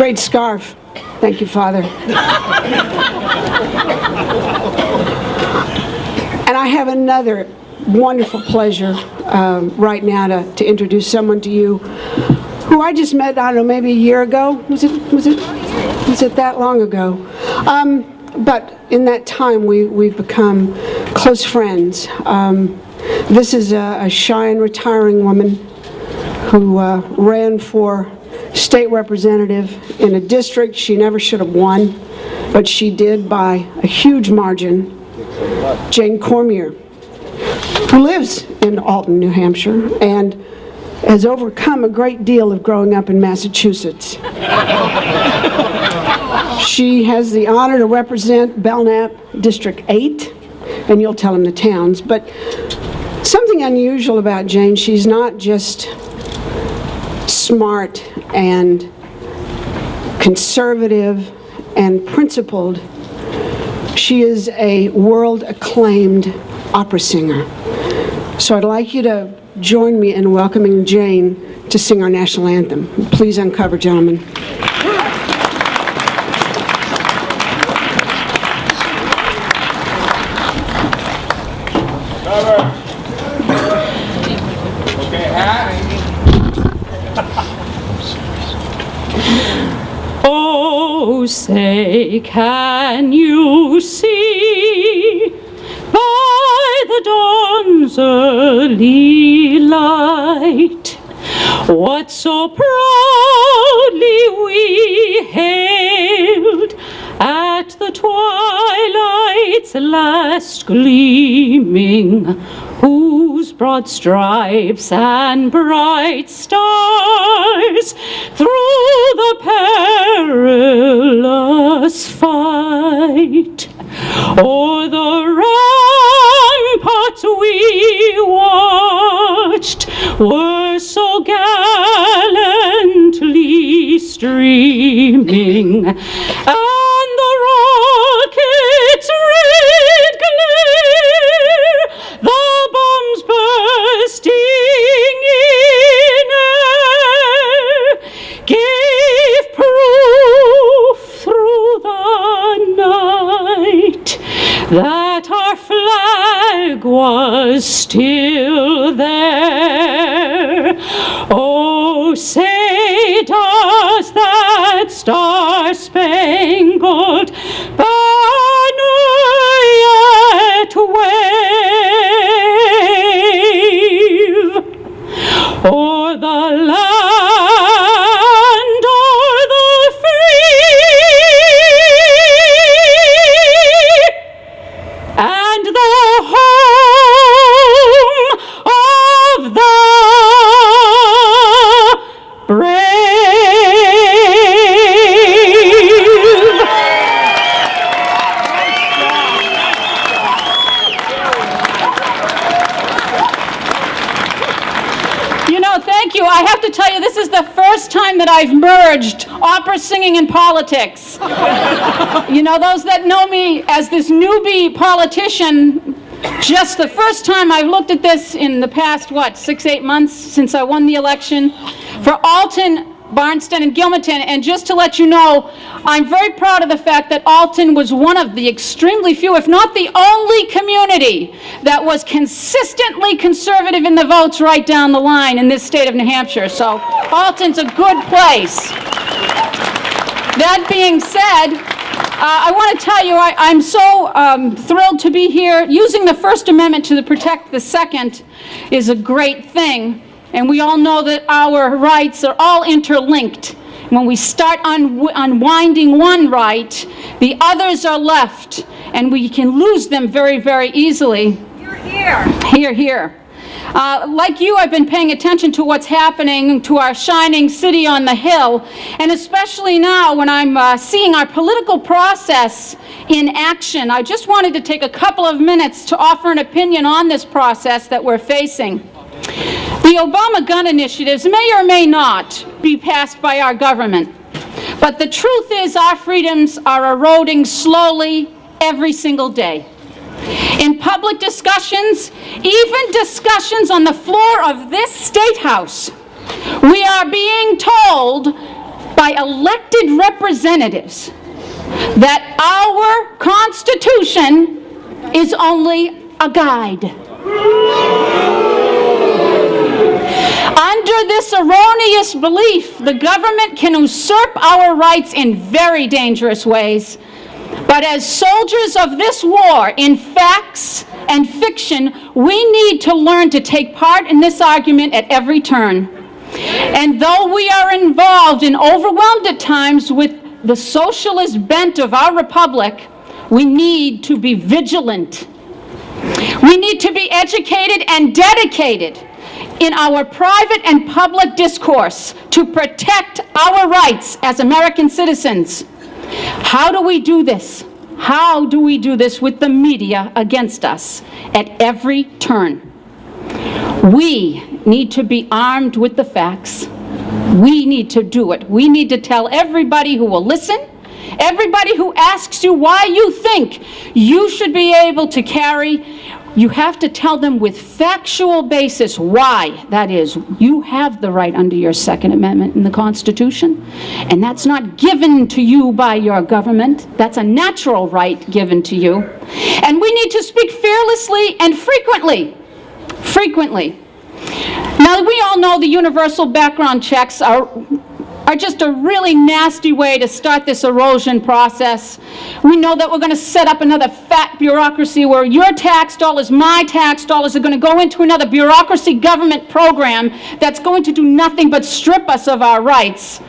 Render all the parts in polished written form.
Great scarf. Thank you, Father. And I have another wonderful pleasure right now to introduce someone to you who I just met, I don't know, maybe a year ago. Was it that long ago? But in that time, we've become close friends. This is a shy and retiring woman who ran for state representative in a district she never should have won, but she did by a huge margin. JaneCormier, who lives in Alton, New Hampshire, and has overcome a great deal of growing up in Massachusetts. She has the honor to represent Belknap District 8, and you'll tell him the towns, but something unusual about Jane, she's not just smart and conservative and principled. She is a world-acclaimed opera singer. So I'd like you to join me in welcoming Jane to sing our national anthem. Please uncover, gentlemen. Oh, say, can you see by the dawn's early light what so proudly we hailed at the twilight's last gleaming, whose broad stripes and bright stars through the perilous fight o'er the ramparts we watched were so gallantly streaming, and the rockets' red glare, the bombs bursting in air, gave proof through the night that our flag was still there. Oh, say, does that star-spangled banner yet wave o'er the land, o'er the free, and the home of the brave? Thank you. I have to tell you, this is the first time that I've merged opera singing and politics. You know, those that know me as this newbie politician, just the first time I've looked at this in the past, 6-8 months since I won the election for Alton, Barnstead, and Gilmanton. And just to let you know, I'm very proud of the fact that Alton was one of the extremely few, if not the only community that was consistently conservative in the votes right down the line in this state of New Hampshire. So Alton's a good place. That being said, I want to tell you, I'm so thrilled to be here. Using the First Amendment to protect the Second is a great thing. And we all know that our rights are all interlinked. When we start unwinding one right, the others are left, and we can lose them very, very easily. You're here. Here, here. Like you, I've been paying attention to what's happening to our shining city on the hill, and especially now when I'm seeing our political process in action. I just wanted to take a couple of minutes to offer an opinion on this process that we're facing. The Obama gun initiatives may or may not be passed by our government, but the truth is our freedoms are eroding slowly every single day. In public discussions, even discussions on the floor of this State House, we are being told by elected representatives that our Constitution is only a guide. Under this erroneous belief, the government can usurp our rights in very dangerous ways. But as soldiers of this war, in facts and fiction, we need to learn to take part in this argument at every turn. And though we are involved and overwhelmed at times with the socialist bent of our republic, we need to be vigilant. We need to be educated and dedicated in our private and public discourse to protect our rights as American citizens. How do we do this? How do we do this with the media against us at every turn? We need to be armed with the facts. We need to do it. We need to tell everybody who will listen, everybody who asks you why you think you should be able to carry, you have to tell them with factual basis why that is. You have the right under your Second Amendment in the Constitution, and that's not given to you by your government. That's a natural right given to you. And we need to speak fearlessly and frequently. Now, we all know the universal background checks are just a really nasty way to start this erosion process. We know that we're going to set up another fat bureaucracy where your tax dollars, my tax dollars are going to go into another bureaucracy government program that's going to do nothing but strip us of our rights.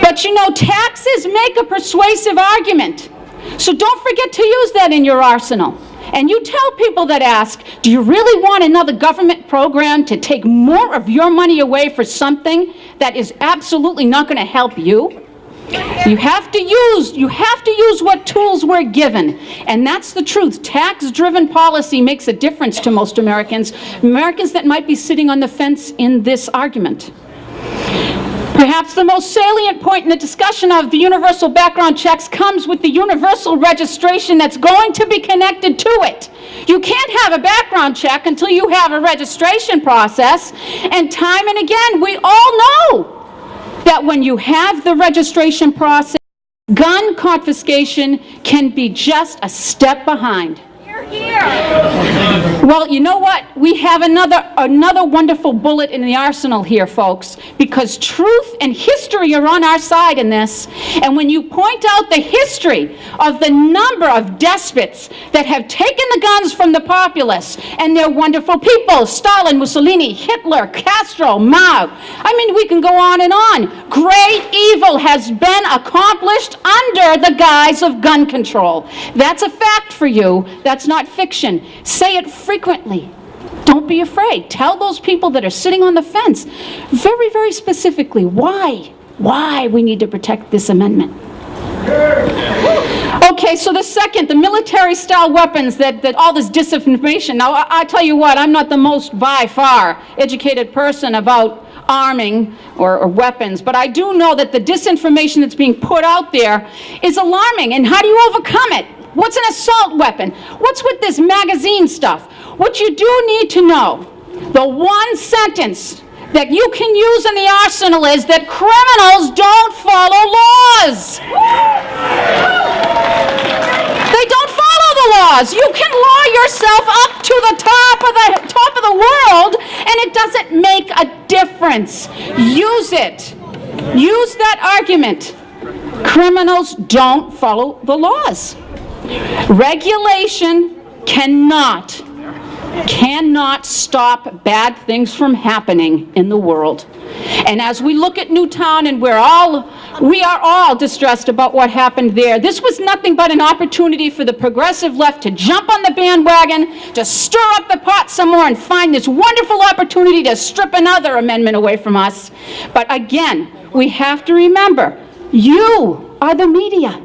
But you know, taxes make a persuasive argument. So don't forget to use that in your arsenal. And you tell people that ask, do you really want another government program to take more of your money away for something that is absolutely not going to help you? You have to use what tools we're given. And that's the truth. Tax-driven policy makes a difference to most Americans that might be sitting on the fence in this argument. Perhaps the most salient point in the discussion of the universal background checks comes with the universal registration that's going to be connected to it. You can't have a background check until you have a registration process. And time and again, we all know that when you have the registration process, gun confiscation can be just a step behind. Well, you know what? We have another wonderful bullet in the arsenal here, folks, because truth and history are on our side in this. And when you point out the history of the number of despots that have taken the guns from the populace, and they're wonderful people, Stalin, Mussolini, Hitler, Castro, Mao, I mean, we can go on and on. Great evil has been accomplished under the guise of gun control. That's a fact for you. That's not fiction. Say it frequently. Don't be afraid. Tell those people that are sitting on the fence very, very specifically why we need to protect this amendment. Okay, so the military-style weapons, that all this disinformation. Now, I tell you what, I'm not the most, by far, educated person about arming or weapons, but I do know that the disinformation that's being put out there is alarming. And how do you overcome it? What's an assault weapon? What's with this magazine stuff? What you do need to know, the one sentence that you can use in the arsenal is that criminals don't follow laws. They don't follow the laws. You can law yourself up to the top of the world, and it doesn't make a difference. Use it. Use that argument. Criminals don't follow the laws. Regulation cannot stop bad things from happening in the world. And as we look at Newtown, and we are all distressed about what happened there, this was nothing but an opportunity for the progressive left to jump on the bandwagon, to stir up the pot some more and find this wonderful opportunity to strip another amendment away from us. But again, we have to remember, you are the media.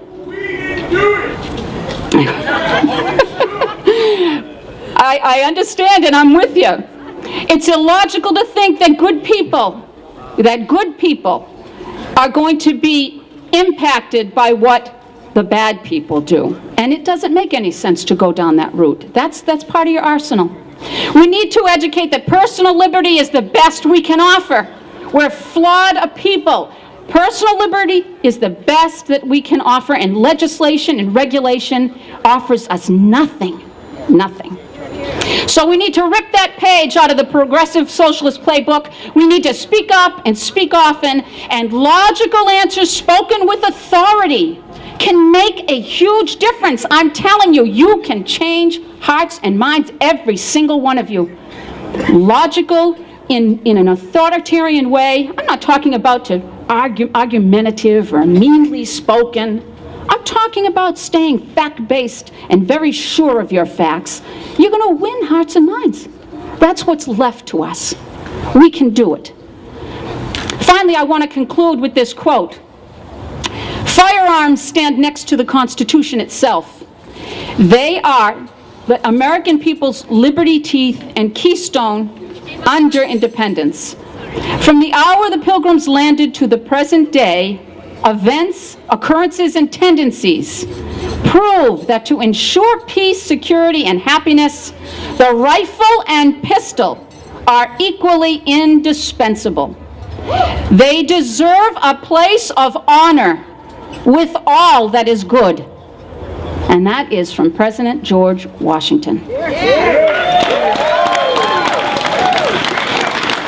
I understand, and I'm with you. It's illogical to think that good people are going to be impacted by what the bad people do. And it doesn't make any sense to go down that route. That's part of your arsenal. We need to educate that personal liberty is the best we can offer. We're flawed a people. Personal liberty is the best that we can offer, and legislation and regulation offers us nothing. Nothing. So we need to rip that page out of the progressive socialist playbook. We need to speak up and speak often, and logical answers spoken with authority can make a huge difference. I'm telling you, you can change hearts and minds, every single one of you. Logical in an authoritarian way. I'm not talking about to argumentative or meanly spoken. I'm talking about staying fact-based and very sure of your facts. You're going to win hearts and minds. That's what's left to us. We can do it. Finally, I want to conclude with this quote. Firearms stand next to the Constitution itself. They are the American people's liberty teeth and keystone under independence. From the hour the Pilgrims landed to the present day, events, occurrences, and tendencies prove that to ensure peace, security, and happiness, the rifle and pistol are equally indispensable. They deserve a place of honor with all that is good. And that is from President George Washington.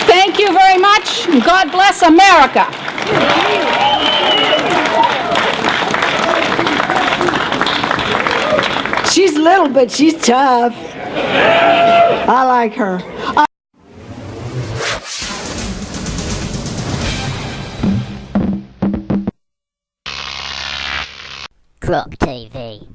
Thank you very much, and God bless America. She's little, but she's tough. I like her. Crop TV.